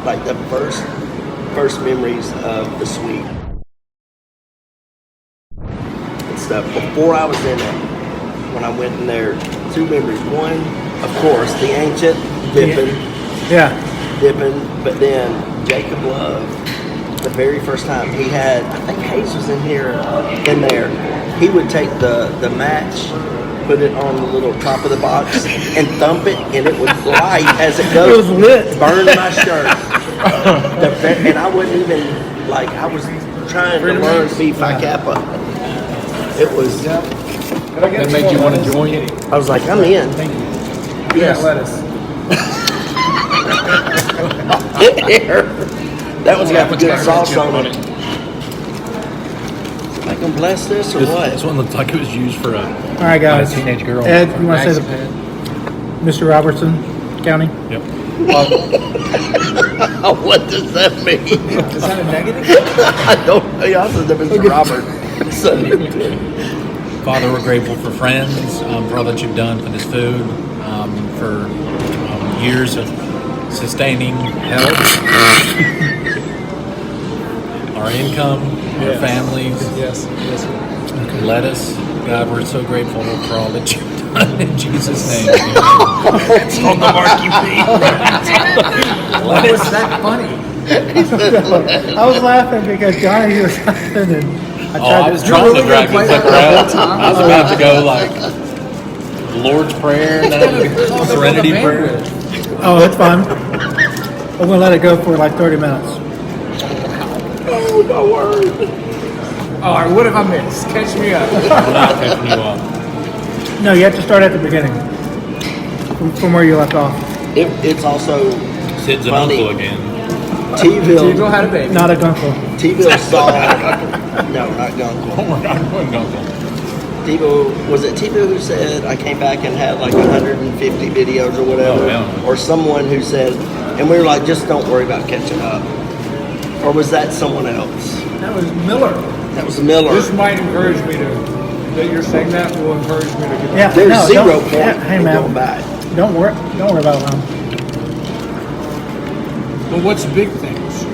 like the first memories of the suite and stuff. Before I was in it, when I went in there, two memories. One, of course, the ancient dipping. Yeah. Dipping, but then Jacob Love, the very first time he had, I think Hayes was in there. He would take the match, put it on the little top of the box, and thump it, and it would light as it goes. It was lit. Burn my shirt. And I wouldn't even, like, I was trying to learn Phi Kappa. It was. That made you want to join it? I was like, I'm in. Thank you. Yes. Yeah, lettuce. That one's got good sauce on it. I can bless this or what? This one looked like it was used for All right, guys. a teenage girl. Ed, you want to say Mr. Robertson County? Yep. What does that mean? Is that a negative? I don't know. Y'all said that Mr. Robert. Father, we're grateful for friends, for all that you've done for this food, for years of sustaining health, our income, our families. Yes. Lettuce. God, we're so grateful for all that you've done in Jesus' name. It's on the mark you feed. Why was that funny? I was laughing because Johnny was laughing and I was trying to drag play it that the crowd. whole time? I was about to go like Lord's Prayer, and then Serenity Prayer. Oh, that's fine. I'm gonna let it go for like 30 minutes. Oh, my word. All right, what have I missed? Catch me up. We're not catching you up. No, you have to start at the beginning, from where you left off. It's also Sid's an funny. uncle again. T-Ville. T-Ville had a baby. Not a gunkle. T-Ville saw. No, not Gunkle. Oh, we're not doing uncle. T-Ville, was it T-Ville who said I came back and had like 150 videos or whatever? Oh, yeah. Or someone who said, and we were like, just don't worry about catching up. Or was that someone else? That was Miller. That was Miller. This might encourage me that you're saying that will encourage me to get Yeah. There's no, 0 don't- point yeah, hey, in man. going back. Don't worry about them. Well, what's big things?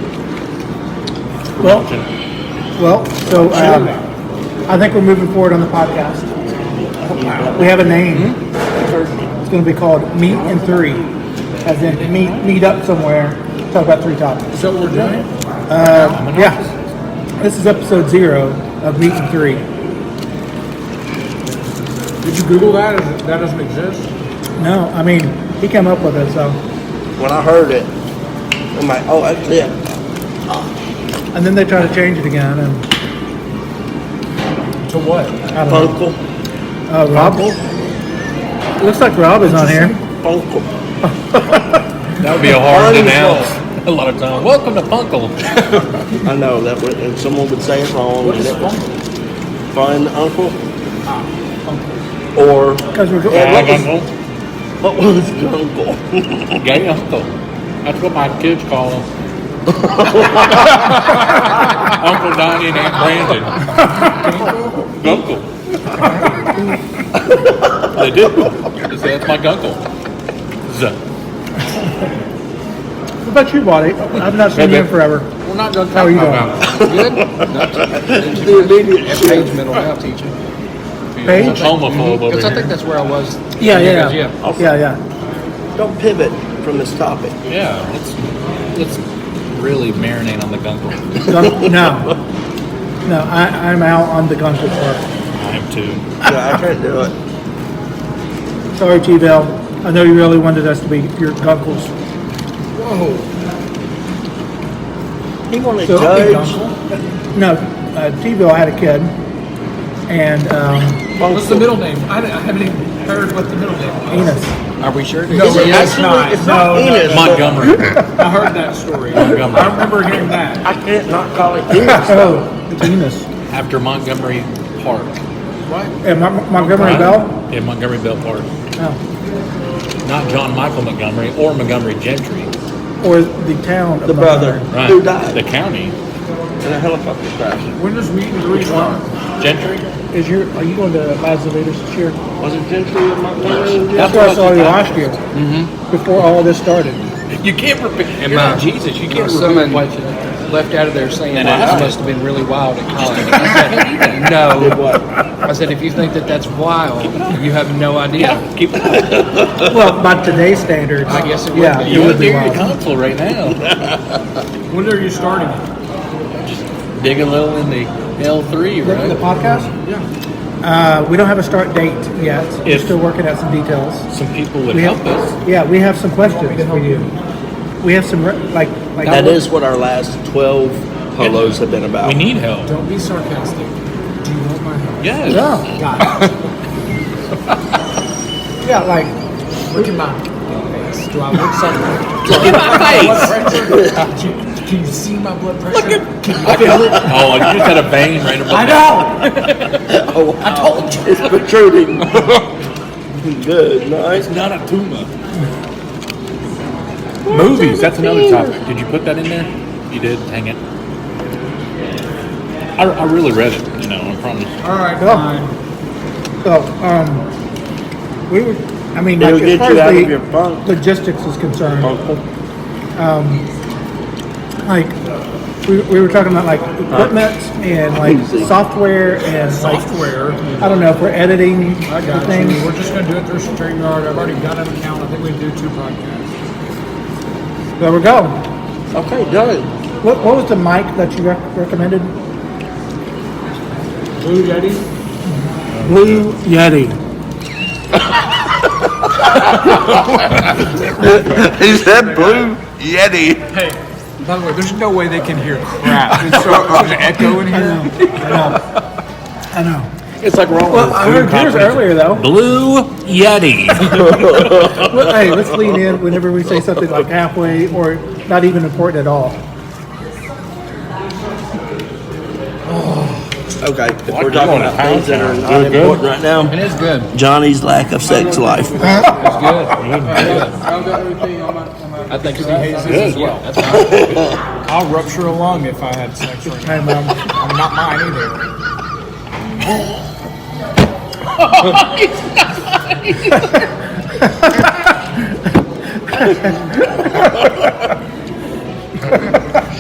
Well, so I think we're moving forward on the podcast. We have a name. It's going to be called Meet in 3, as in meet up somewhere, talk about 3 topics. Is that what we're doing? Yeah, this is episode 0 of Meet in 3. Did you Google that? That doesn't exist? No, I mean he came up with it, so. When I heard it, I'm like, oh, that's it. And then they try to change it again, and To what? I don't know. Funkle. Rob. It looks like Rob is on here. Funkle. That would be a hard to Funny announce a lot of times. Welcome to Funkle. I know that would, and someone would say it wrong. What and is it was Funkle? Fun uncle. Or Because we're Gag uncle. what was Gunkle? Gay uncle. That's what my kids call him. Uncle Donnie and Aunt Brandon. Gunkle. They do. They say that's my gunkle. What about you, Buddy? I've not seen you in forever. We're not done How are you talking doing? about Good? The immediate At shit. Page Mental Health teaching. Paige? Homophobe over Because I think here. that's where I was. Yeah. Yeah. Don't pivot from this topic. Yeah, let's really marinate on the gunkle. No, I'm out on the gunkle part. I am too. Yeah, I can't do it. Sorry, T-Bell. I know you really wanted us to be your gunkles. Whoa. He wanted So, judge. No, T-Bell had a kid, and What's the middle name? I haven't even heard what the middle name was. Enos. Are we sure? Is it it's actually- not. It's not No, Enos. Montgomery. I heard that story. Montgomery. I remember hearing that. I can't not call it Enos. Oh, it's Enos. After Montgomery Park. What? And Montgomery Right? Bell? Yeah, Montgomery Bell Park. Oh. Not John Michael Montgomery or Montgomery Gentry. Or the town of The brother Montgomery. Right. who died The county. in a helicopter crash. When does meet and greet start? Gentry? Are you going to Lazavetus this year? Was it Gentry of Montgomery? That's where I saw you last year. Before all of this started. You can't repeat. And You're my- not Jesus. You can't my repeat son what you. left out of there saying, And well, I- this must have been really wild at college. I said, no. I said, if you think that that's wild, you have no idea. Yeah, keep it up. Well, by today's standards, I guess it would yeah, be. it You would would be hear your wild. console right now. When are you starting? Dig a little in the L3, The right? podcast? Yeah. We don't have a start date yet. We're If- still working out some details. Some people would We help have, us. yeah, we have some questions for you. We have some like That is what our last 12 polos have been about. We need help. Don't be sarcastic. Do you want my help? Yes. Yeah, Got it. yeah, like Look at my face. Do I look something? Look at my face. Can you see my blood pressure? Can you feel it? Oh, I just had a vein right above. I know. Oh, I told you. It's protruding. Good, nice. It's not a tumor. Movies. That's another topic. Did you put that in there? You did. Hang it. I really read it. You know, I promise. All right, Go. fine. So, we were. I mean, It'll like, get as far you out as of your funk. the logistics is concerned, like we were talking about like equipment and like Easy. software and like Software. I don't know if we're editing I the got things. you. We're just going to do it through StreamYard. I've already got an account. I think we can do 2 podcasts. There we go. Okay, done. What was the mic that you recommended? Blue Yeti. Blue Yeti. He said Blue Yeti. Hey, by the way, there's no way they can hear crap. There's such an echo in here. I know. It's like wrong. Well, I heard yours earlier though. Blue Yeti. Well, hey, let's lean in whenever we say something like halfway or not even important at all. Okay, if What, we're you talking want a about things that are pound? not You're good? important right now, It is good. Johnny's lack of sex life. It's good. I think he hates this as well. That's fine. I'll rupture a lung if I had sex right now. Hey, Mom. I'm not mine either.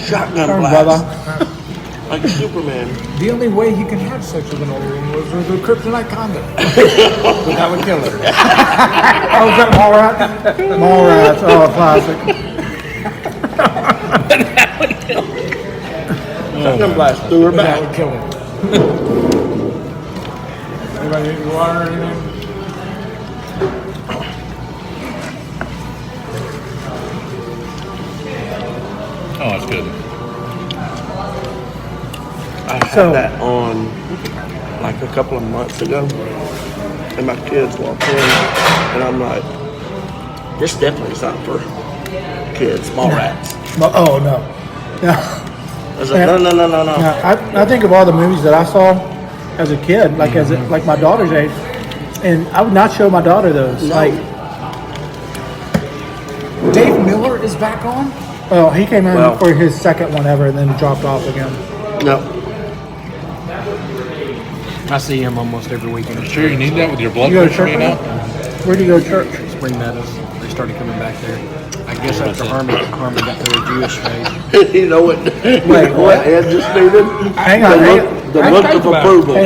Shotgun Turn, blast. brother. Like Superman. The only way he can have sex with an older woman was with a kryptonite condom. But that would kill her. Oh, is that Mallrats? Mallrats. Oh, classic. Shotgun blast through her But that back. would kill her. Anybody need water or anything? Oh, that's good. I had So- that on like a couple of months ago, and my kids walked in, and I'm like, this definitely is not for kids, small rats. Oh, no. No. I was like, no. No, I think of all the movies that I saw as a kid, like like my daughter's age, and I would not show my daughter those. No. Like, Dave Miller is back on? well, he came in Well- for his second one ever and then dropped off again. No. I see him almost every weekend. Sure, you need that with your blood You go to pressure church? right now? Where do you go to church? Spring Meadows. They started coming back there. I guess after Harmon got their Jewish faith. You know what? Wait, what what? Ed just needed? Hang on, The hang look, on. the I look think of about it. approval.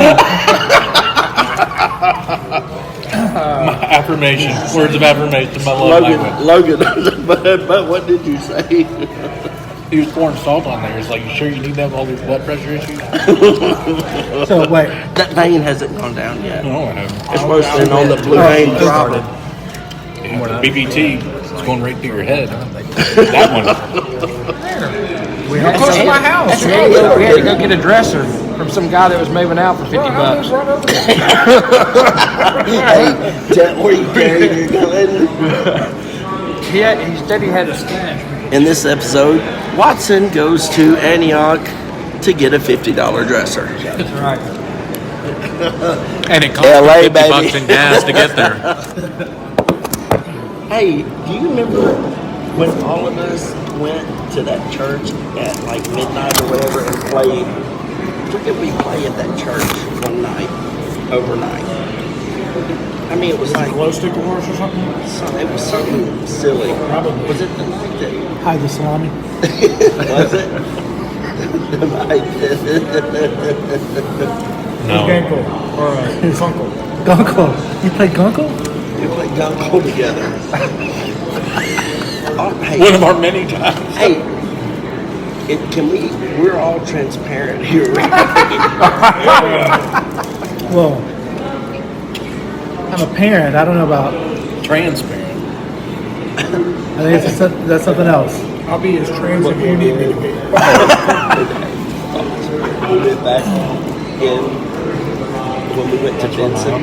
Affirmation. Words of affirmation. My love language. Logan, but what did you say? He was pouring salt on there. It's like, you sure you need that with all these blood pressure issues? So, wait. That vein hasn't gone down yet. No, I haven't. It's supposed to be on the blue vein throbbing. Yeah, BBT, it's going right through your head. That one. You're close to my house. We had to go get a dresser from some guy that was moving out for $50. Right over there. Hey, Jet, where you carrying your gun? He said he had a stash. In this episode, Watson goes to Antioch to get a $50 dresser. That's right. And it costs LA, $50 baby. in gas to get there. Hey, do you remember when all of us went to that church at like midnight or whatever and played? Where did we play at that church one night, overnight? I mean, it was like Glow stick wars or something? it was something silly. Probably. Was it the night that? Hide the salami. Was it? The night No. Gankle or Funkle. Gunkle. You played Gunkle? we played Gunko together. Oh, hey, One of our many times. hey, can we? We're all transparent here, right? Well, I'm a parent. I don't know about. Transparent. I think that's something else. I'll be as trans if you need me to be. We went back in when we went to Benson.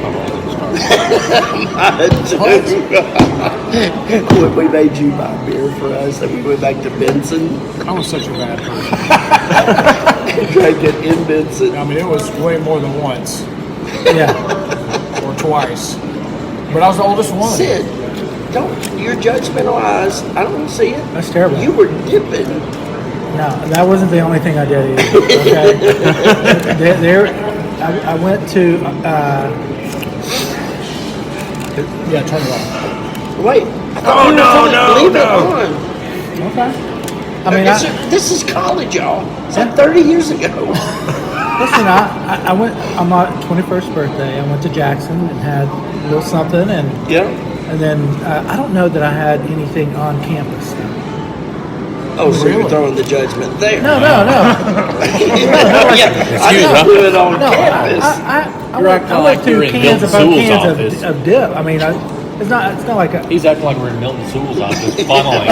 When we made you buy beer for us, and we went back to Benson I was such a bad person. and drank it in Benson. I mean, it was way more than once Yeah. or twice. But I was the oldest one. Sid, don't your judgmental eyes. I don't see it. That's terrible. You were dipping. No, that wasn't the only thing I did either. Okay. I went to. Yeah, turn it on. Wait. Leave it on. Okay. I mean, This is college, y'all. It's like 30 years ago. listen. I went on my 21st birthday. I went to Jackson and had a little something, and Yeah. then I don't know that I had anything on campus. Oh, so you're Really? throwing the judgment there. No. Yeah, I you, didn't huh? do it on No, campus. I went like through you're in cans Milton above Sewell's cans office. of dip. I mean, it's not like a. He's acting like we're in Milton Sewell's office, funneling.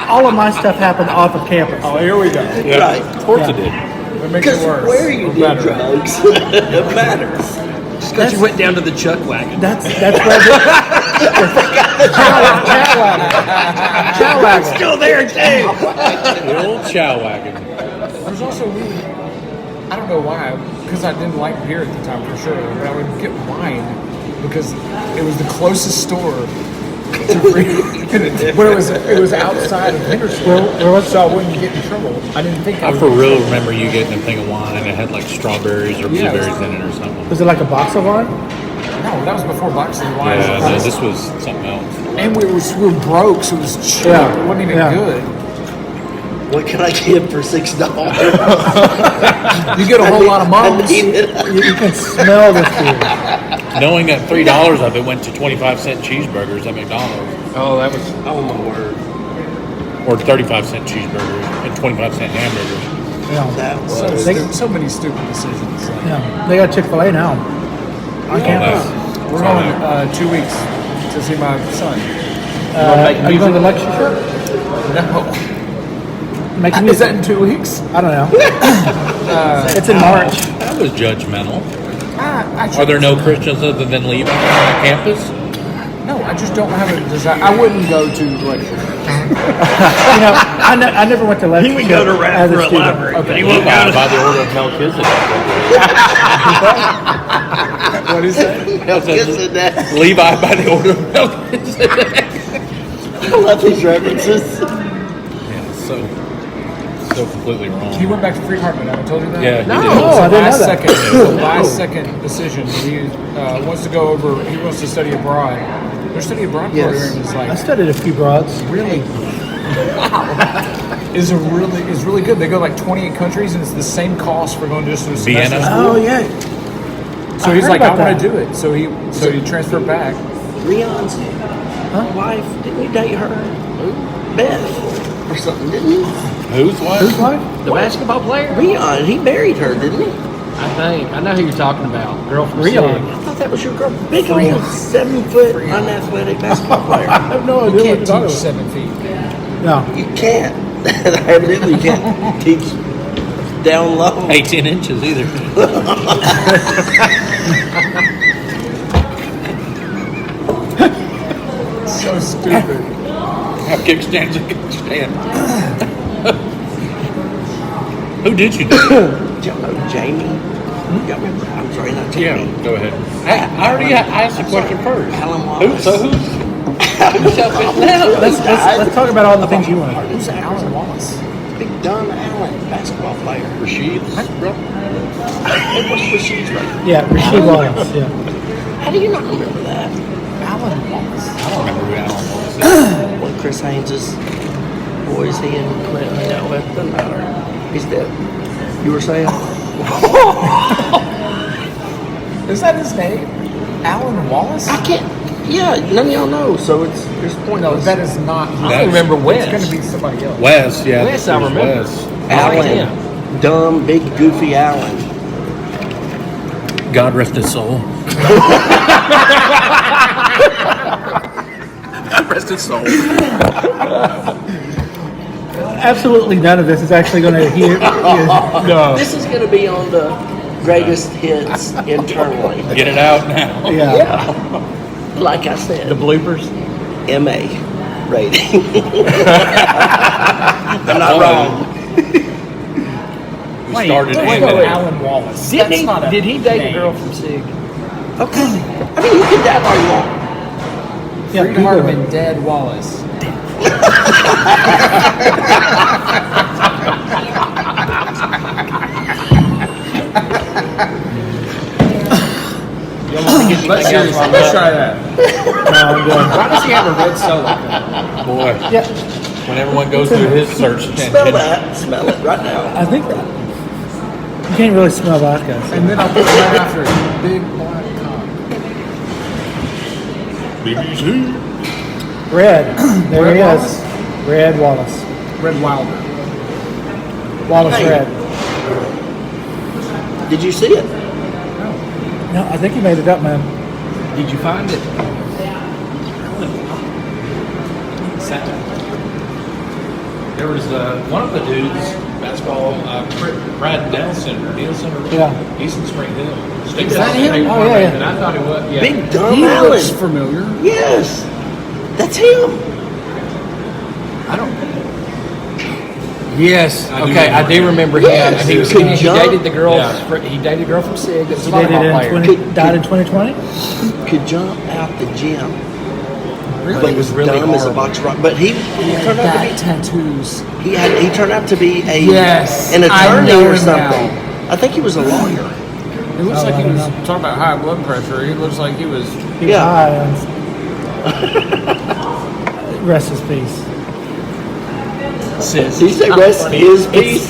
All of my stuff happened off of campus. Oh, here we go. Yeah. Right. Of course it did. That makes Because it worse. where you Or did better. drugs, it matters. Because you went down to the Chuck wagon. That's where chow wagon. Still there too. The old chow wagon. There's also weird. I don't know why, because I didn't like beer at the time for sure, but I would get wine because it was the closest store to but it was outside of Henderson. Where was so I wouldn't get in trouble. I didn't think I I would for real remember you getting a thing of wine and it had like strawberries or Yeah. blueberries in it or something. Was it like a box of wine? No, that was before boxing wine. Yeah, no, this was something else. And we were broke, so it was cheap. Yeah, It wasn't even yeah. good. What can I get for $6? You get a whole lot of I mums. need it. You can smell this beer. Knowing that $3 of it went to 25-cent cheeseburgers at McDonald's, Oh, that was. Oh my word. or 35-cent cheeseburgers and 25-cent hamburgers. That So, was. so many stupid decisions. Like, Yeah, they got Chick-fil-A now. On campus. we're going 2 weeks to see my son. Are you going to the lecture trip? No. Making Is music? that in 2 weeks? I don't know. It's in March. That was judgmental. I Are there no Christians other than Levi on campus? No, I just don't have a desire. I wouldn't go to lecture. You know, I never went to lecture. He would go to as a Radford student. Library, but he Levi won't go to by the order of Melchizedek. What is that? Isn't that? Levi by the order of Melchizedek. I love these references. Yeah, so completely wrong. He went back to Free Hartman. Have I told you that? Yeah, he no. did. Oh, I didn't know that. Last second decision. He wants to go over. He wants to study abroad. Their study abroad Yes. program is I like studied a few broads. really is really good. They go like 28 countries, and it's the same cost for going just to a semester. Vienna? Oh yeah. So I he's heard like, I about want to that. do it. So he transferred back. Leon's wife, didn't you date her? Beth or something, didn't you? Whose wife? Whose wife? The basketball player? Leon, he married her, didn't he? I think. I know who you're talking about. Girl from Rion. Sig. I thought that was your girl. Big old 7 foot unathletic basketball player. I have no You idea can't what you're teach talking 7 feet. about. No. You can't. Evidently, you can't teach down low. 18 inches either. So stupid. How kickstands a kickstand. Who did you do? Jamie. Y'all remember? I'm sorry, not Jamie. Go ahead. I already asked the question first. Alan Who, Wallace. so who's selfish now? Let's talk about all the things you want to do. Who's Alan Wallace. Big Don Allen, basketball player. Rashid's brother? What's the cheeseburger? Yeah, Rasheed Wallace. Yeah. How do you not remember that? Alan Wallace. I don't remember who Alan was. One of Chris Haynes' boys, he and Clint hung out with. Doesn't matter. He's dead. You were saying? Is that his name? Alan Wallace? I can't. Yeah, none of y'all know, so there's point. No, that is not. I remember It's going to be somebody else. Wes, yeah. Wes, I remember. Wes. Alan. Dumb, big, goofy Alan. God rest his soul. God rest his soul. Absolutely none of this is actually going to hear. No. This is going to be on the greatest hits internally. Get it out now. Yeah. Yeah. Like I said, The bloopers. MA rating. I'm not wrong. We started Wait, ending it. Alan Wallace. Did That's not a he date name. a girl from Sig? Okay. I mean, you can dab all you want. Yeah, Freed Google Hardeman, it. Dad Wallace. Let's try that. Why does he have a red solo? Boy, Yeah, when everyone goes through his search engine. Smell that. Smell it right now. I think that. You can't really smell vodka. So. And then I'll put right after it. Big black cock. BBC. Red. There Red he Wallace? is. Red Wallace. Red Wilder. Wallace Hey. Red. Did you see it? No, I think he made it up, man. Did you find it? There was one of the dudes, basketball, Brad Nielsen. Yeah. He's in Spring Hill. Is that him? Oh, yeah, yeah. And I thought it was. Yeah. Big dumb He Alan. looks familiar. Yes. That's him. I don't. Yes. I do Okay, I do remember him. Yes. And he was. Could He jump. dated the girl. Yeah. He dated a girl from Sig. That was a He did it volleyball in player. 20, died in 2020? Could jump out the gym. Really? But It was really dumb as a horrible. box rock. But he turned out to Back tattoos. be he turned out to be Yes, an I attorney know or him something. now. I think he was a lawyer. It looks Oh, like I he don't was know. talking about high blood pressure. He looks like he was. He was Yeah. high on- Rest his peace. Sis. Did you say rest his peace?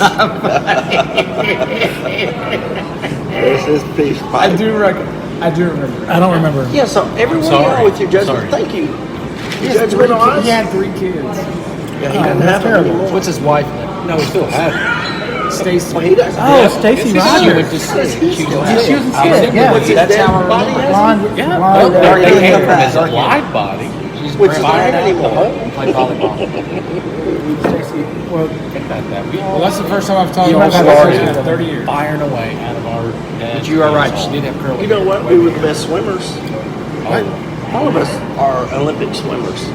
Rest his peace. I do remember. I don't remember. Yeah, so everyone sorry. y'all with your judgment. Sorry. Thank you. He Your had judgment on us? he had 3 kids. Yeah, he Oh, doesn't that's have them terrible. anymore. What's his wife? No, we still have it. Stacy. Well, he doesn't. Oh, have Stacy She Rogers. went to Sig. She was She was in I Sig, remember yeah. What's his That's dead how I body remember. has? Blonde, Yeah. blonde, Oh, dark they hair. came from His live body. Which is not here anymore. Played volleyball. Well, Well, that's the first time I've talked You about might have that started in 30 years. Firing away out of our dad's But you are right. baseball. She did have curly. You know what? We were the best swimmers. Oh, All of us are Olympic swimmers.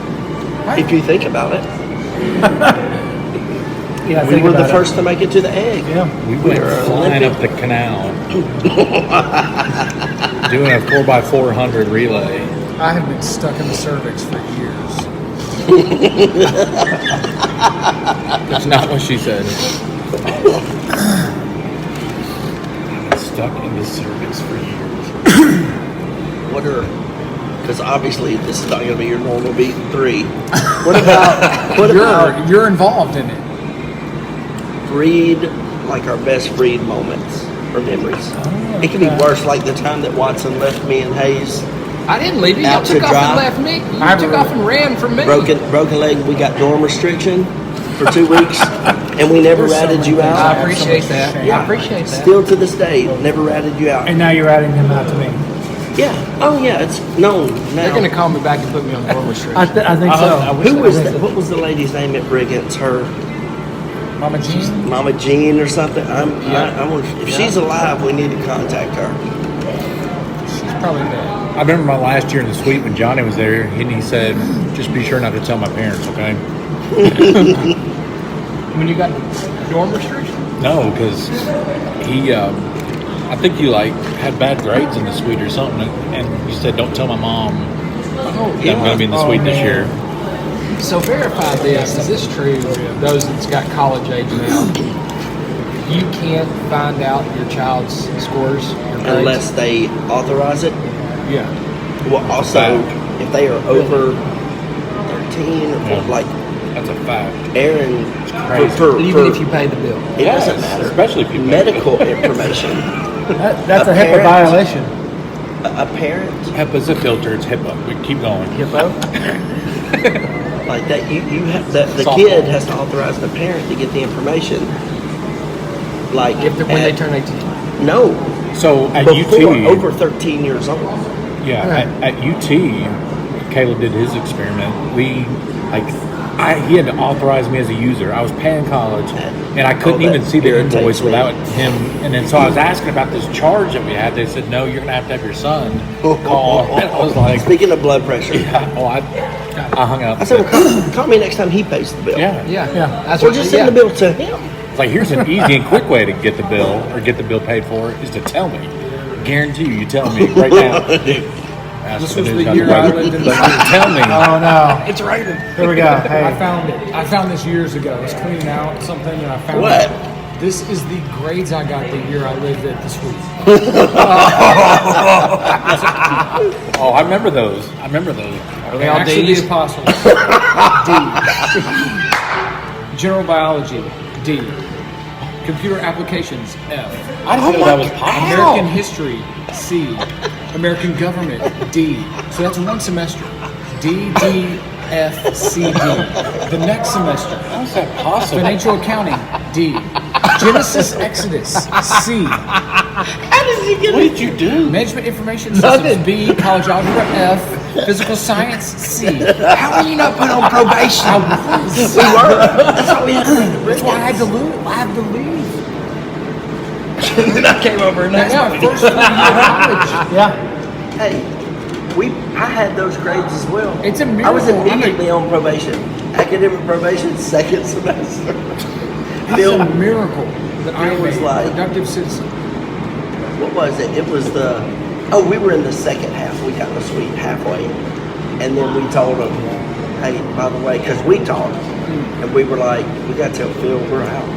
If you think about it, yeah, we think were the about it. first to make it to the egg. Yeah. we went We're flying Olympic. up the canal, doing a 4x400 relay. I have been stuck in the cervix for years. That's not what she said. Stuck in the cervix for years. What are? Because obviously this is not going to be your normal beat 3. What about? What about You're involved in it. breed? Like our best breed moments or memories. It could be worse, like the time that Watson left me and Hayes. I didn't leave you. Y'all Out to took off dry. and left me. You I took off and ran from me. Broken leg. We got dorm restriction for 2 weeks, and we never There's so ratted many you things I out. have appreciate so much that. shame. I appreciate that. Still to this day, never ratted you out. And now you're adding him out to me. Yeah. Oh yeah, it's known now. They're gonna call me back and put me on dorm restriction. I think so. Who was that? What was the lady's name at Brigance? Her Mama Jean? Mama Jean or something. I if she's alive, we need to contact her. She's probably dead. I remember my last year in the suite when Johnny was there, and he said, "Just be sure not to tell my parents, okay?" When you got dorm restriction? No, because he, I think you like had bad grades in the suite or something, and you said, "Don't tell my mom that I'm going to be in the suite this year." So verify this. Is this true? Those that's got college age now. You can't find out your child's scores, your grades. unless they authorize it. Yeah. Well, also, if they are over 13 or Yeah. like That's a fact. Aaron, crazy. Even if you pay the bill. it Yes, doesn't matter. especially if you pay medical information. That's a HIPAA parent- violation. A parent HIPAA's a filter. It's HIPAA. We keep going. HIPAA? like that, you have the Softball. kid has to authorize the parent to get the information. Like When they at- turn 18. no, So at before UT, over 13 years old. yeah, at UT, Caleb did his experiment. He had to authorize me as a user. I was paying college, and I couldn't that even see the irritates invoice me. without him. And then so I was asking about this charge that we had. They said, no, you're going to have your son call. And I was like, Speaking of blood pressure, yeah. Oh, I hung up. I said, well, call me next time he pays the bill. Yeah. Yeah. Yeah. That's Or what just yeah. send the bill to him. It's like, here's an easy and quick way to get the bill or get the bill paid for is to tell me. Guarantee you tell me right now. This was the year I lived in the Tell me. Oh, no. It's raining. Here we go. I Hey. found it. I found this years ago. I was cleaning out something and I found What? it. This is the grades I got the year I lived at the school. Oh, I remember those. Are they all Actually, D's? the apostles. D. General biology. D. Computer applications. F. I didn't know that was possible. American history. C. American government. D. So that's one semester. D, D, F, C, D. The next semester. How is that possible? Financial accounting. D. Genesis, Exodus. C. What did you do? Management information systems. B. College algebra. F. Physical science. C. How are you not put on probation? I was. We were. That's why we had to leave the That's why I had to leave. I had to leave. Then I came over and That's my first 4 year college. Yeah. Hey, I had those grades as well. It's a I was miracle. immediately on probation. Academic probation, second semester. It's Bill, a miracle that I Bill was was like- a productive citizen. what was it? It was we were in the second half. We got the suite halfway. And then we told them, hey, by the way, because we talked, and we were like, we got to tell Phil we're out.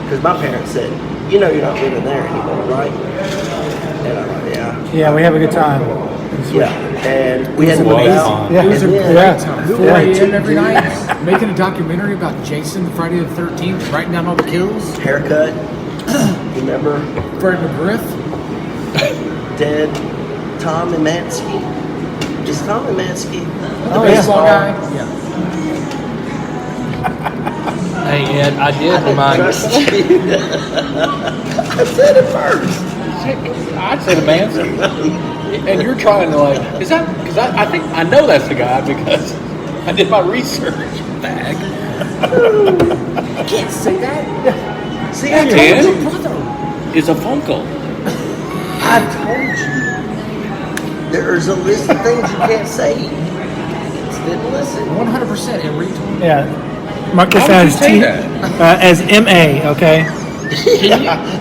Because my parents said, you know you're not living there anymore, right? And I'm like, yeah. Yeah, we have a good time. Yeah. And we had to move out. Yeah. It was a And great then- time. Who 4 were a.m. two every days? night, making a documentary about Jason, Friday the 13th, writing down all the kills. Haircut. Remember? Fred McGriff. Dead Tom Emanski. Is Tom Emanski the Oh, yeah. Baseball guy. Yeah. Hey, Ed, I did I didn't remind trust you. I said it first. I said Mansky. And you're trying to is that, because I think, I know that's the guy because I did my research, bag. Can't say that. See, Yeah, I you told can. you. Is a Funkel. I told you. There's a list of things you can't say. Just didn't listen. 100% and retold. Yeah. Mark this How would you as say as MA, okay?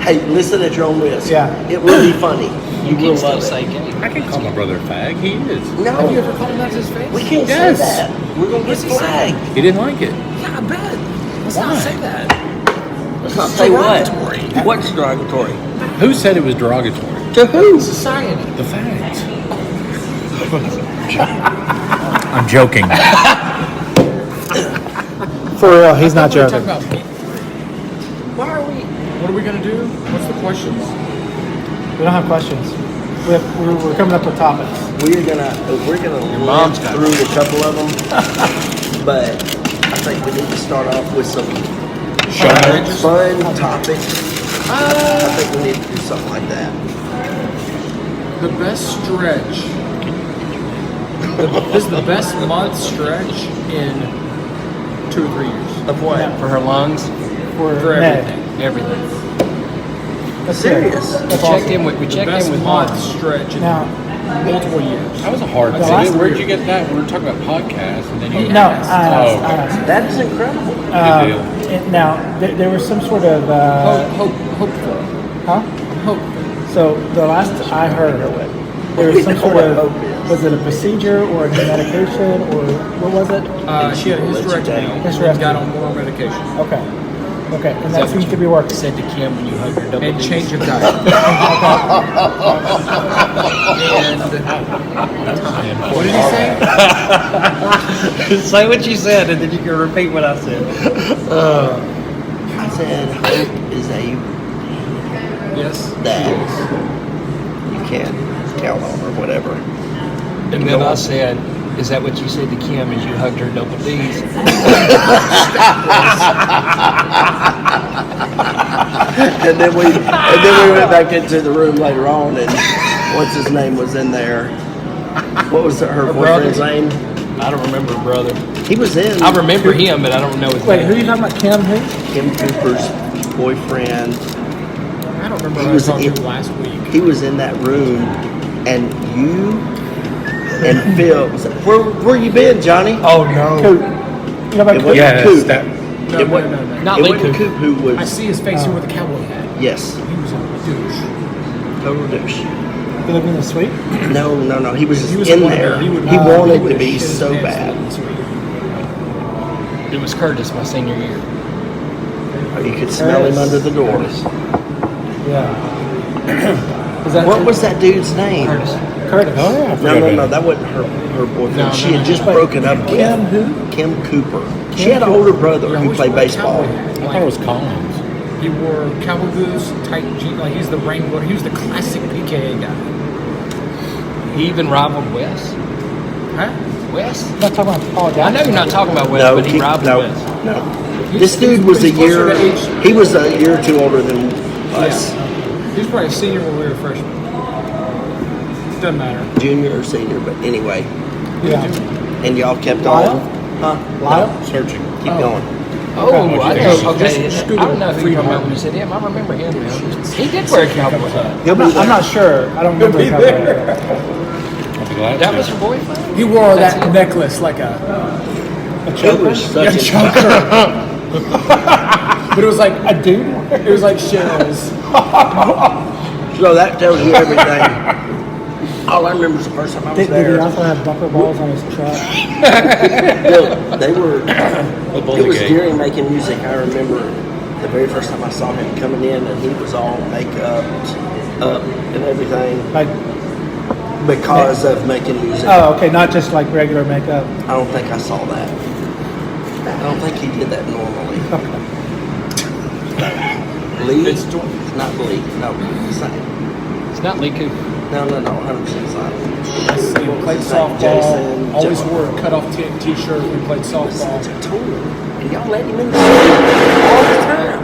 Hey, listen at your own risk. Yeah. It will be funny. You will can still love say it. gay. I can call my brother a fag. He is. Have you No, ever called him out to his face? we can't Yes. say that. We're going to get flagged. He didn't like it. Yeah, I bet. Let's not say that. Let's not say what. What's derogatory? Who said it was derogatory? To who? Society. The fags. I'm joking. For real, he's not We're talking joking. about Why are we? what are we gonna do? What's the questions? We don't have questions. We're coming up with topics. We're gonna mom's limp got through a couple of them, but I think we need to start off with some fun topics. I think we need to do something like that. The best stretch. This is the best month stretch in 2 or 3 years. Of what? For her lungs, For For Ned. everything. everything. That's Serious? It. We That's checked awesome. in with The best Hans. month stretch in Now, multiple years. That was a hard The thing. last Where'd three- you get that? We were talking about podcasts, and then you. no, Yes. I Oh. asked. That is incredible. Good deal. Now, there was some sort of, Hopeful. huh? Hope. So the last I heard, there was some sort of, was it a procedure or a medication or what was it? She had a hysterectomy Hysterectomy. and got on more medication. Okay. Okay, and that seems to be working. Said to Kim when you hug your double And D's. change of diet. And what did he say? Say what you said, and then you can repeat what I said. I said, Hope is a Yes. dad. You can't count on or whatever. And then I said, "Is that what you said to Kim as you hugged her double D's?" And then we went back into the room later on, and what's his name was in there. What was her boyfriend's name? I don't remember, brother. He was in. I remember him, but I don't know his Wait, name. who are you talking about? Kim who? Kim Cooper's boyfriend. I don't remember He what I was talked to in- him last week. He was in that room, and you and Phil. Where you been, Johnny? Oh no! Coop. You know about It Coop? wasn't Yeah, Coop. that. No, It wasn't- no. Not It Lee wasn't Coop. Coop who I was. see his face here with a cowboy hat. Yes, He was a douche. total douche. You live in the suite? No. He was just He was in one of there. them. He wanted would to be shit his so pants bad. in the suite. It was Curtis, my senior year. You could smell him under the door. Yeah. Is that What was that dude's name? Curtis. Curtis? Oh, yeah. I No, forgot about it. that wasn't her boyfriend. No, She no, had no. just broken up with Kim who? Kim Cooper. She had an older brother Yeah, who which played one? baseball. Cowboy hat. I thought it was Collins. He wore cowboy boots, tight jeans. Like he's the Wrangler. He was the classic PKA guy. He even rivaled Wes. Huh? Wes? I'm not talking about Paul I Jackson. know you're not talking about Wes, No, but he rivaled no, Wes. no. This dude was a he's closer year. to age. He was a year or two older than us. He was probably a senior when we were freshmen. Doesn't matter. Junior or senior, but anyway. Yeah. And y'all kept Lyle? on. Huh? Lyle? Searching. Keep going. Oh, I know. Okay. Okay. I don't know who you remember when you said him. I remember him now. He did wear a cowboy hat. He'll be I'm not sure. I don't remember. be how there. I'll be glad That to. was your boyfriend? He wore That's that it. necklace like a It was such a but it was like A dude? it was like shells. So that tells you everything. All I remember is the first time I was Did he there. also have bumper balls on his truck? They were. Football It was game. during making music. I remember the very first time I saw him coming in, and he was all makeup up and everything Like, because of making music. oh, okay, not just like regular makeup. I don't think I saw that. I don't think he did that normally. Okay. Lee? It's not Lee. No, it's not. It's not Lee Cooper. No, 100% it's not. He played softball. Jason, Always Joe. wore a cutoff t-shirt when he played softball. Such a tool. And y'all let him in the studio all the time.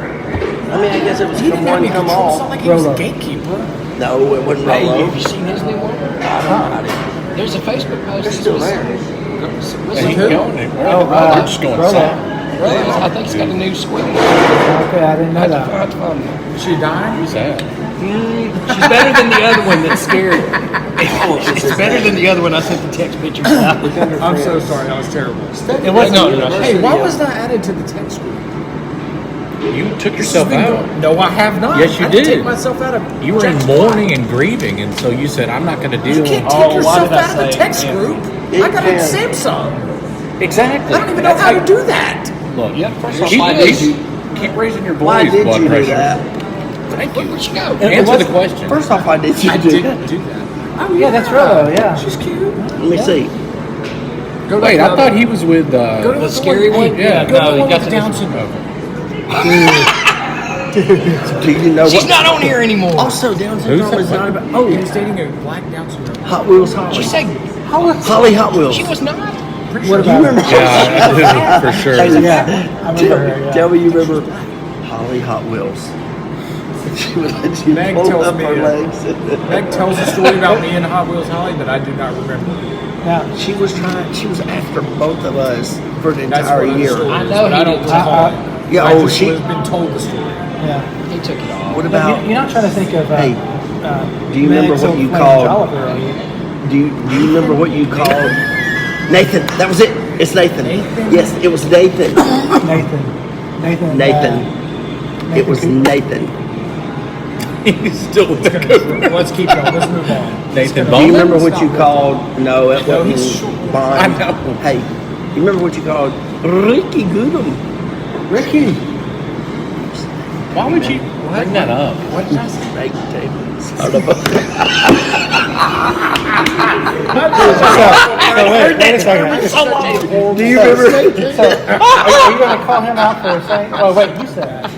I mean, I guess it was He come didn't have one, any come control. It's not all. like he was a Rolo. gatekeeper. No, it wasn't Hey, Rolo. have you seen his new one? I don't know about it. There's a Facebook post. They're still there. Yeah, Listen he's to it. going there. Oh, We're just going Rolo. south. I think he's got a new squeak. Okay, I didn't know that. Is she dying? Who's that? She's better than the other one that's scary. It's better than the other one I sent the text pictures out. I'm so sorry. That was terrible. It wasn't. No, Hey, why was that added to the text group? You took yourself out. No, I have not. Yes, you I didn't did. Take myself out of. You were in Jack's mourning and grieving, and so you said, "I'm not going to You deal." can't with take why yourself did I out of the say text it? group. It I got it in can. Samsung. Exactly. I don't even know how to do that. Look, Yeah, first off, keep, why did keep, keep raising your Why boys' did blood you do pressure. that? Thank you. Where'd you go? Answer the question. First off, why did you I do didn't that? do that. Oh, yeah, that's Rolo, yeah. She's cute. Let me see. Go to Wait, the I other- thought he was with. Go to The scary one? Yeah, go No, to the he one got with the Down new- syndrome. Do you know She's what? not on here anymore. Also, Down syndrome Who's is that? not about. Oh, He's dating a black Down syndrome. Hot Wheels Holly. She said Holly Hot Wheels. she was not. What You about remember? Yeah, for sure. Yeah, I remember her, yeah. Tell me you remember Holly Hot Wheels. She would let you Meg pull tells up me, her legs. Meg tells a story about me and Hot Wheels Holly that I do not remember. Yeah. She was after both of us for the That's entire what the year. story I is, know but he I don't did. recall it. Yeah, I oh, just she- has been told the story. Yeah. He took it off. What But about? you're not trying to think of. Hey, do you Meg remember what you Flames called? Oliver, are you? Do you remember what you called Nathan? That was it. It's Nathan. Nathan? Yes, it was Nathan. Nathan. Nathan. It was Cooper. Nathan. He's still with the Cooper. Let's keep going. Let's move on. Nathan Do you Bowman? remember what you called? No, it No, he's wasn't short. Bond. I know. Hey, you remember what you called Ricky Goodham? Ricky. Why would you bring that up? What did I say? Baked potatoes. So wait a second. Do you remember? So, are you going to call him out for saying? Oh wait, you said that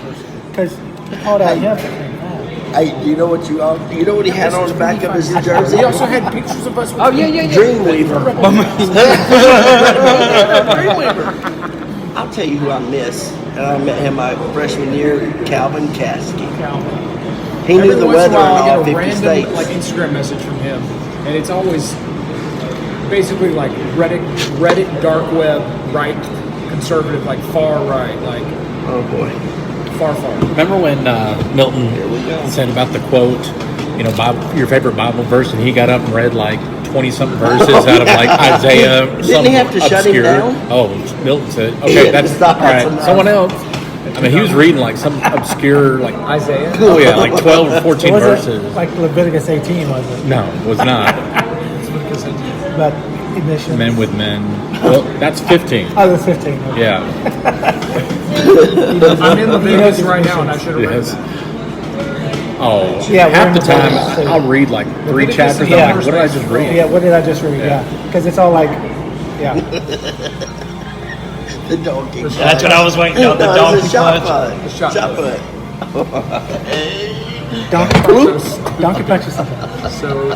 because he called out him for saying that. Hey, you know what you know what he had on the back of his jersey? He also had pictures of us with Dreamweaver. Dreamweaver. I'll tell you who I miss. And I met him my freshman year, Calvin Caskey. He knew the weather in all 50 random, states. like Instagram message from him, and it's always basically like Reddit, dark web, right, conservative, like far right, like Oh boy. far. Remember when Milton Here we go. said about the quote, Bible, your favorite Bible verse, and he got up and read like 20-something verses out of like Isaiah. Didn't he have to shut him down? Oh, Milton said, He okay, had to that's stop all right. at some- Someone else. I mean, he was reading like some obscure, like, Isaiah. oh yeah, like 12 or 14 Was verses. it like Leviticus 18? Was it? No, it was not. But emissions. Men with men. Well, that's 15. Oh, that's 15. Okay. Yeah. I'm in Leviticus right now, and I should have read Yes. that. Oh, Yeah, we're half in the the time Bible, so- I'll read like 3 Leviticus chapters. is I'm the like, what did I just read? Yeah, what did I just read? Yeah, because it's all like, yeah. The donkey. That's what I was waiting on. The No, donkey it's a shot punch. put. Shot Shot put. put. Donkey punch is something. So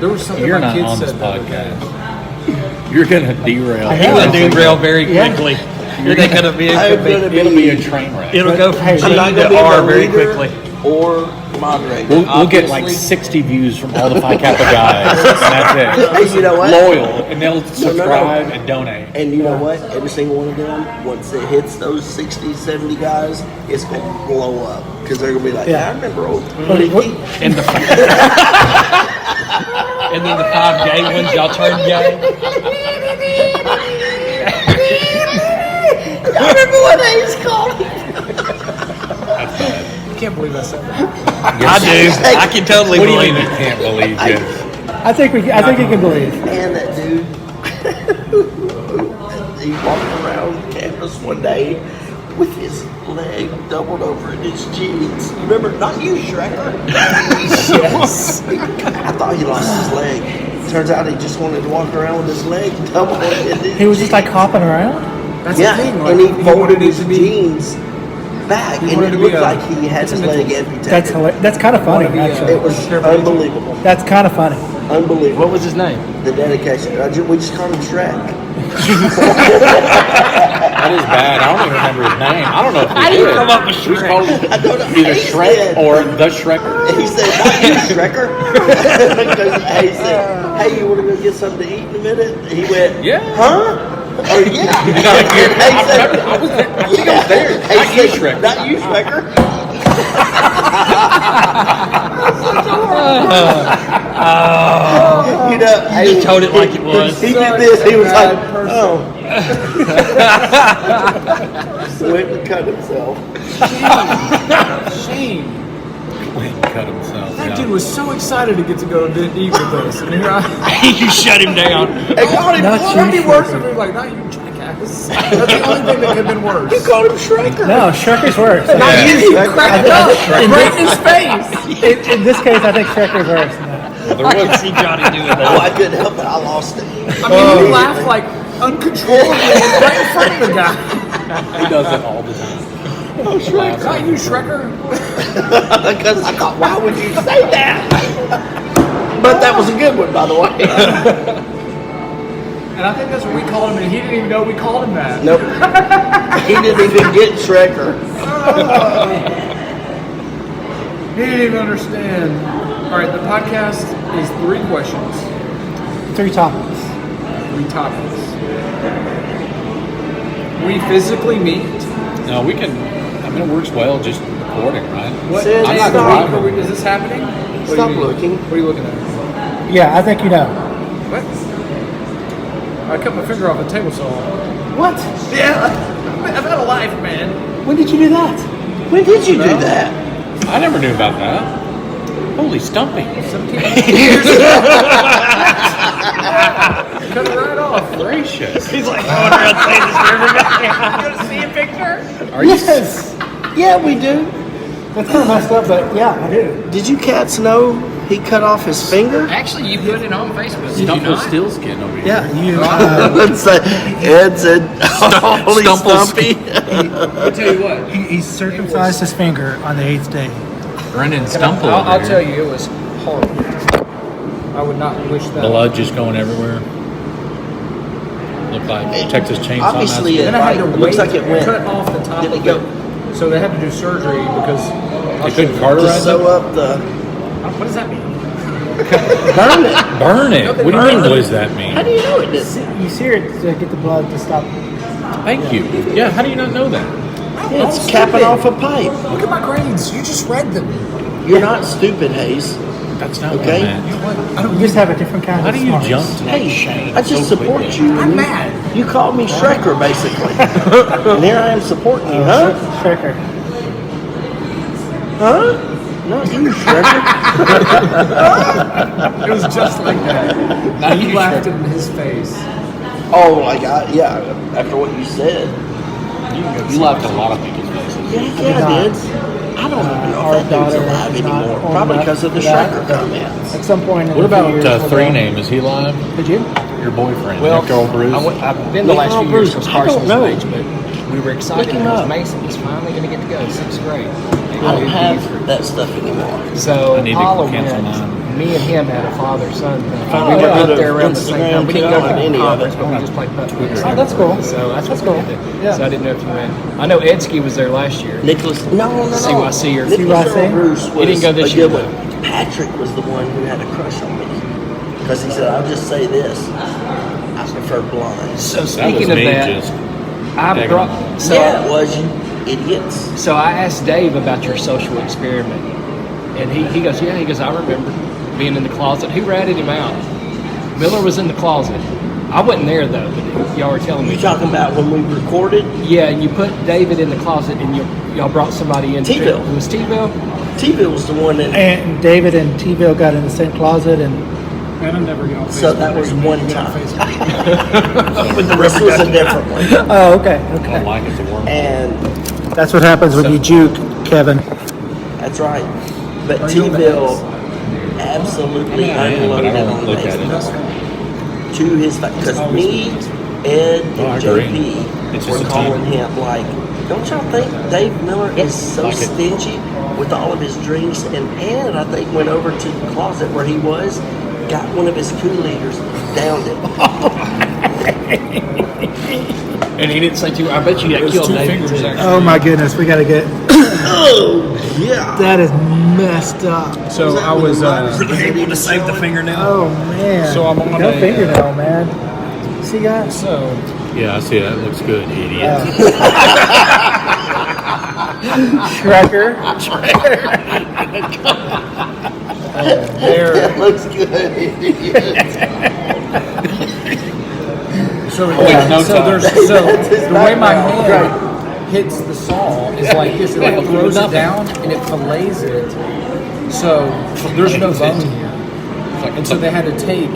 there was something You're my not kids on this said the other day. podcast. You're gonna derail. I You're am. gonna derail very Yeah. quickly. You're not gonna be. I'm gonna It'll be a train wreck. It'll go from Hey, G I'm not gonna to be R the very leader quickly. or moderator. We'll get like Obviously. 60 views from all the Phi Kappa guys, and that's it. Hey, you know what? Loyal, and they'll subscribe and donate. And you know what? Every single one of them, once it hits those 60, 70 guys, it's going to blow up. Because they're going to be like, Yeah. I remember old What- Ricky. And the and then the 5 gay ones, y'all turn gay. I remember what Ace called him. I can't believe I said that. I do. I can totally What do you believe mean you it. can't believe this? I think you can believe. And that dude, he walked around campus one day with his leg doubled over in his jeans. You remember? Not you, Shrekker. Yes. I thought he lost his leg. Turns out he just wanted to walk around with his leg doubled in his He was just like hopping around. That's yeah, the thing. and he wanted folded it his to be- jeans back, He and wanted it to be looked a- like he had his leg amputated. That's hilarious. That's kind of funny, Wanna be, actually. It was unbelievable. That's kind of funny. Unbelievable. What was his name? The dedication? We just called him Shrek. That is bad. I don't even remember his name. I don't know if we How do you did. come up with We just Shrek? called him I don't know. either He Shrek said- or the Shrekker. He said, not you, Shrekker. Because he said, hey, you want to go get something to eat in a minute? And he went, Yeah. huh? Oh, yeah. And he said, I was there. I think I was there. He Not you, said, Shrekker. Not you, Shrekker. You know, You told it like it was. He did this. He was like, oh. Went and cut himself. Shame. Went and cut himself. That yeah. dude was so excited to get to go to eat with us, and here I. You shut him down. Hey, called him, Not Well, that'd be worse if we were like, not you, jackass. That's the only thing that could have been worse. you called him Shrekker. No, Shrekker's worse. Not you, Cracked Shrekker. up right in his face. In this case, I think Shrekker's worse than that. There I can was, see Johnny doing Oh, that. I couldn't help it. I lost it. I mean, he laughed like uncontrollably right in front of the guy. he does it all the time. Oh, Shrekker. Not you, Shrekker. Because I thought, why would you say that? But that was a good one, by the way. And I think that's what we called him, and he didn't even know we called him that. Nope. He didn't even get Shrekker. He didn't even understand. All right, the podcast is 3 questions, 3 topics. 3 topics. We physically meet. No, we can. I mean, it works well just recording, right? What Sid, day I'm of the not week are we, is this happening? What do Stop you mean? looking. What are you looking at? Yeah, I think you know. What? I cut my finger off a table saw. What? Yeah, I've had a life, man. When did you do that? When did you do that? I never knew about that. Holy stumpy. 17 years. Cut it right off. Gracious. He's like going around saying this to everybody. You want to see a picture? Are you, Yes. Yeah, we do. That's kind of messed up, but yeah, I do. Did you cats know he cut off his finger? Actually, you put it on Facebook. Did you Stumple not? Stillskin over here. Yeah, you. Let's say Ed said, "Holy Stumpy." I'll tell you what. He circumcised his finger on the 8th day. Brendan Stumple over I'll here. tell you, it was horrible. I would not wish that. Blood just going everywhere. Looked like Texas Chainsaw Obviously, Massacre. Then I had to Looks wait, like it went. cut off the top Did it of go? it. So they had to do surgery because. They couldn't cauterize Just sew it? up the. What does that mean? Burn it. Burn it. What do you mean? What does that How mean? do you know it did? You sear it to get the blood to stop. Thank you. Yeah, how do you not know that? Yeah, it's capping off a pipe. Look at my grades. You just read them. You're not stupid, Hayes. That's not Okay. what I meant. You just have a different kind How of do you smarts. jump to that Hey, shame? I just so support quickly? you. I'm mad. You called me Shrekker, basically. And here I am supporting you, huh? Shrekker. Huh? Not you, Shrekker. It was just like that. He laughed in his face. Oh my God! Yeah. After what you said. You laughed at a lot of people's faces. Yeah, I did. I don't even know Our if that dude's daughter alive is not anymore. old Probably enough because of the for that, Shrekker but comments. At some point in What a few about years, we'll Three go- Name? Is he alive? Did you? Your boyfriend, Well, Nick Earl Bruce? I've been the last few years because I Carson don't was know. of age, but we were excited Look him because up. Mason was finally going to get to go 6th grade. I don't have that stuff anymore. So I need to Paula cancel went. mine. Me and him had a father-son thing. Oh, we were yeah. up there around the same Instagram time. We didn't too. go I don't to have the any of conference, it. but we just played putt. Oh, that's cool. So that's That's what cool. we did. Yeah. So I didn't know if you went. I know Edsky was there last year. Nicholas, no. CYC or Nicholas CYC? Earl Bruce was He didn't go this a year, good one. Patrick was the one who had a crush on me because he said, "I'll just say this: I prefer blonde." So That was speaking of me that, just I tagging brought. along. So, Yeah, it was, you idiots. So I asked Dave about your social experiment, and he goes, yeah. He goes, I remember being in the closet. Who ratted him out? Miller was in the closet. I wasn't there though, but y'all were telling me. You talking about when we recorded? Yeah, and you put David in the closet, and y'all brought somebody in. T-Bill. It was T-Bill. T-Bill was the one that. And David and T-Bill got in the same closet, and Man, I'm never getting on So that was one time. But the rest was a different one. oh, okay, I don't okay. like it to work. And That's what happens when you juke, Kevin. that's right. But Are you on the T-Bill absolutely Yeah, I am, but I unloaded don't on look at it. Facebook to his face. Because me, Ed, Oh, I and agree. JP It's were just a calling team. him like, don't y'all think Dave Miller is so Like it. stingy with all of his drinks? And Ed, I think, went over to the closet where he was, got one of his Kool-Aiders, downed it. And he didn't say two. I bet you got There's killed, two David. fingers actually. Oh my goodness, we gotta get. Oh, yeah. That is messed up. So I was. Able to save the fingernail. Oh man. So I'm on no a, fingernail, man. See, guys. So Yeah, I see that. Looks good, idiot. Shrekker. there. That looks good. So, wait, no so time. there's the way my hand hits the saw is like this. It like throws it down and it fillets it. So there's no bone here. And so they had to take.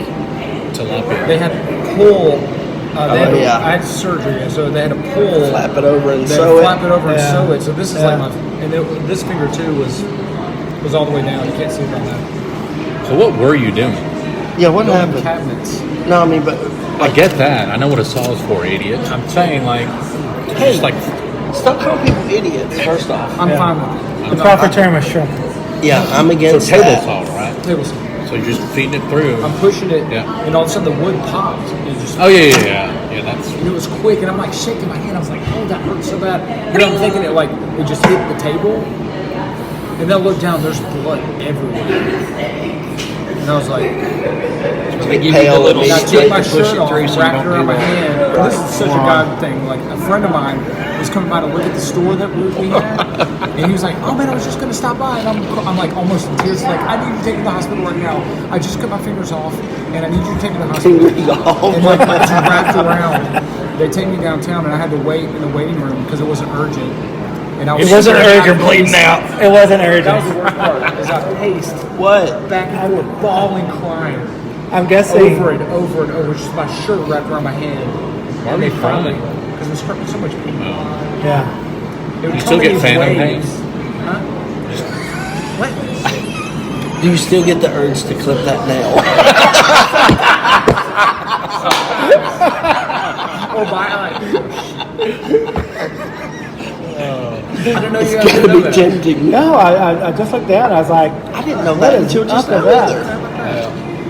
Tilapia. They had to pull. They had to, yeah. I had surgery, so they had to pull. Flap it over and They sew flap it over and Yeah. sew it. So this is Yeah. like my, and this finger too was all the way down. You can't see it on that. So what were you doing? Yeah, what Going happened? cabinets. No, I mean, but I get that. I know what a saw is for, idiot. I'm saying, like, Hey. just like, stop calling people idiots, first off. I'm Yeah. fine with it. The proper term is Shrekker. Yeah, I'm so against table that. saw, right? Table saw. So you're just feeding it through. I'm pushing it, Yeah. and all of a sudden the wood popped. And it just Oh, yeah. That's and it was quick, and I'm like shaking my hand. I was like, "Oh, that hurts so bad." But I'm thinking it like it just hit the table, and then I look down. There's blood everywhere, and I was like, Big give you pale the little and I immediately. took my push shirt it off, through so you wrapped don't it around do my that. hand. This is such a God thing. Like a friend of mine was coming by to look at the store that we had, and he was like, "Oh man, I was just gonna stop by," and I'm like almost in tears. Like, I need you to take me to the hospital right now. I just cut my fingers off, and I need you to take me to the hospital. Fingers off. And like it's wrapped around. They take me downtown, and I had to wait in the waiting room because it wasn't urgent. And I was It wasn't super urgent. bleeding out. It wasn't That was the urgent. worst part. Is I paced What? back and forth, bawling, crying I'm guessing. over and over and over, just my shirt wrapped around my hand. Why And were they you finally, crying? because it was hurting so much pain. Yeah. It would You still come in get these phantom waves. pain? Huh? What? Do you still get the urge to clip that nail? Oh, my! I don't know you It's guys gotta know be that. tempting. No, I just looked down. I was like, I didn't know What that is until just up now with that?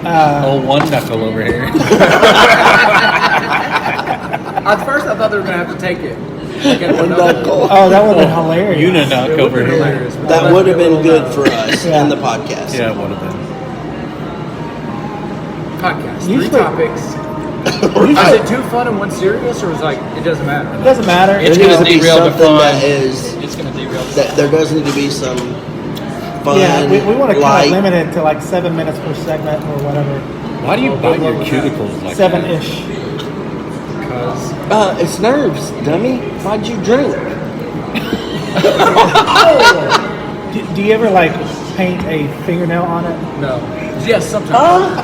either. Oh, one knuckle over here. At first, I thought they were gonna have to take it. Like, at One another- knuckle. oh, that would have been hilarious. Uninock It over would be here. hilarious. That would have been good for us. us Yeah. and the podcast. Yeah, it would have been. Podcast. Usually- 3 topics. Is it 2 fun and 1 serious, or is like it doesn't matter? It doesn't matter. There It's needs gonna to be derail the something fun. that is It's going to derail the that there does need to be some fun. Yeah, we want to kind light. of limit it to like 7 minutes per segment or whatever. Why do you Well, bite good your luck with that. cuticles like that? 7-ish. Because It's nerves, dummy. Why'd you drink? Do you ever like paint a fingernail on it? no. Yes, sometimes.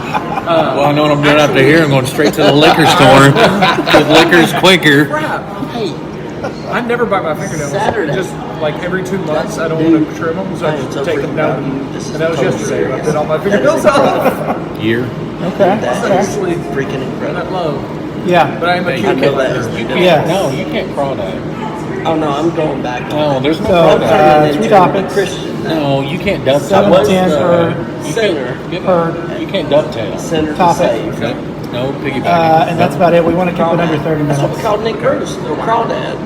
Well, I know what I'm doing after here. I'm going straight to the liquor store. The liquor's quicker. Crap. Hey, I never bite my fingernails. Saturday. Just like every 2 months, I don't Dude, want to trim them, so I I am just so take them freaking down. proud of you. This is And that was totally yesterday. I serious. bit all my That is fingernails off. Year. Okay. that okay. is freaking incredible. Not low, Yeah. but I am a I cute know that is. Yes. No, you can't crawdad. Oh no, I'm going back. No, there's no So, crawdad. 3 topics. Christian. No, you can't dovetail. 7 was to 10 the per center. You can't dovetail. Center to Topic. save. No piggyback. and that's about it. We want to keep it under 30 That's what we minutes. called Nick Curtis, or Crawdad.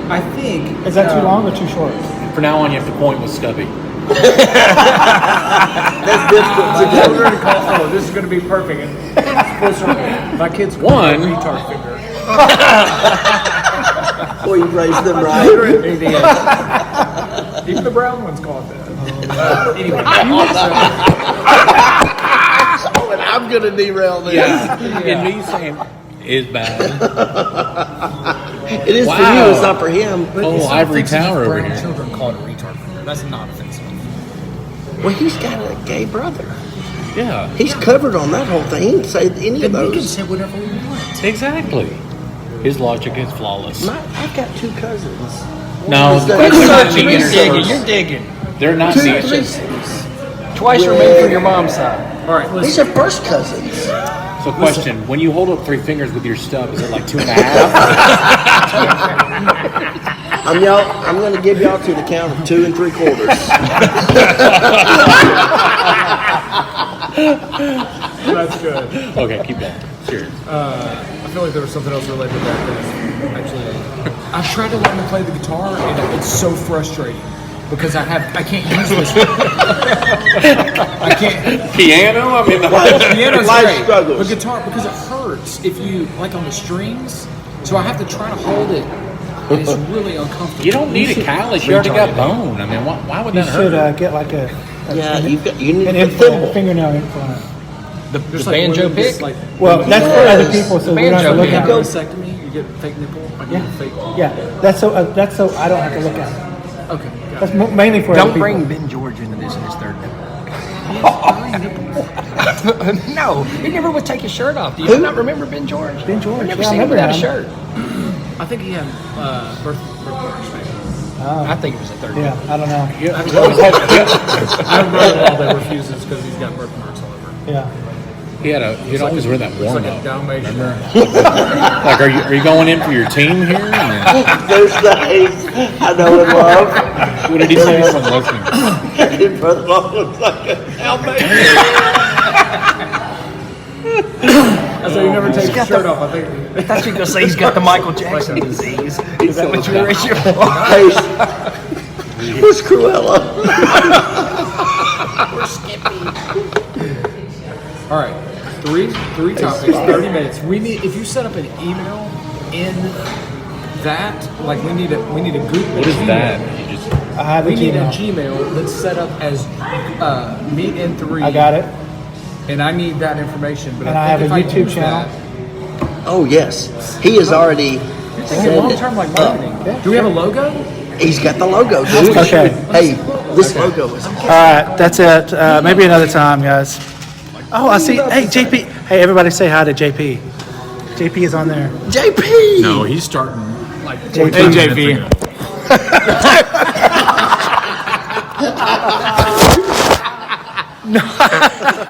I think. Is that too long or too short? From now on, you have to point with Stubby. That's difficult to do. We're gonna call. Oh, this is gonna be perfect. And full circle. My kids call One. me retard finger. Boy, you raised them right. Even the brown ones call it that. Anyway, I'm gonna derail this. And me saying is bad. It is for Wow. you, it's not for him. but Oh, it's not ivory offensive tower if over brown here. Children call it a retard finger. That's not offensive. Well, he's got a gay brother. Yeah, He's covered on that whole thing. He didn't say any of Then we can those. say whatever we want. exactly. His logic is flawless. I've got 2 cousins. No, Is that- they're You're not digging, nieces. You're digging. They're not 2 nieces. nieces. Twice removed from your mom's side. All right, These listen. are first cousins. So, question: when you hold up 3 fingers with your stub, is it like 2.5? I'm gonna give y'all to the count of 2 3/4. That's good. Okay, keep going. Sure. I feel like there was something else related to that. Actually, I've tried to learn to play the guitar, and it's so frustrating because I can't use this. I can't. Piano? I mean, Piano's Life great, struggles. but guitar because it hurts if you like on the strings. So I have to try to hold it, and it's really uncomfortable. you don't need a callus. You already got bone. I mean, why would You that should hurt? get like a Yeah, you need an a implant, a thimble. fingernail implant. The There's banjo women pick? just, like, Well, that's for other people, so we don't have to banjo look pick. at go it. vasectomy. You get fake nipple. I get Yeah. fake. Yeah, that's so I don't have to look at it. Okay. got That's it. mainly for other Don't people. bring Ben George into this in his third nipple. No, he never would take his shirt off. Do you not remember Ben George? Ben George, I've never yeah, I seen him remember without a him. shirt. I think he had birthmarks. Maybe. I think it was a third Yeah, nipple. I don't know. You always had- I have brother all that refuses because he's got birthmarks all over. Yeah. He'd always wear that It's warm like a up. Dalmatian. Like, are you going in for your team here? There's things I know and love. What did he say? I wasn't listening. His brother-in-law looks like a Dalmatian. So you never take your shirt off. I think. I thought you were going to say he's got the Michael Jackson disease. Is that what you were raising your Hey, where's Cruella? All right, three topics, 30 minutes. We need if you set up an email in that, like we need a Google. What is Gmail. that? You just I have a We need a Gmail. Gmail that's set up as Meet in 3. I got it. And I need that information. But And I think have if a YouTube use channel. Oh yes, he has already. You're thinking long term like marketing. Do we have a logo? He's got the logo, dude. Okay. Hey, this logo is. All right, that's it. Maybe another time, guys. Oh, I see. Hey, JP. Hey, everybody say hi to JP. JP is on there. JP. No, he's starting like JP. Hey, JP.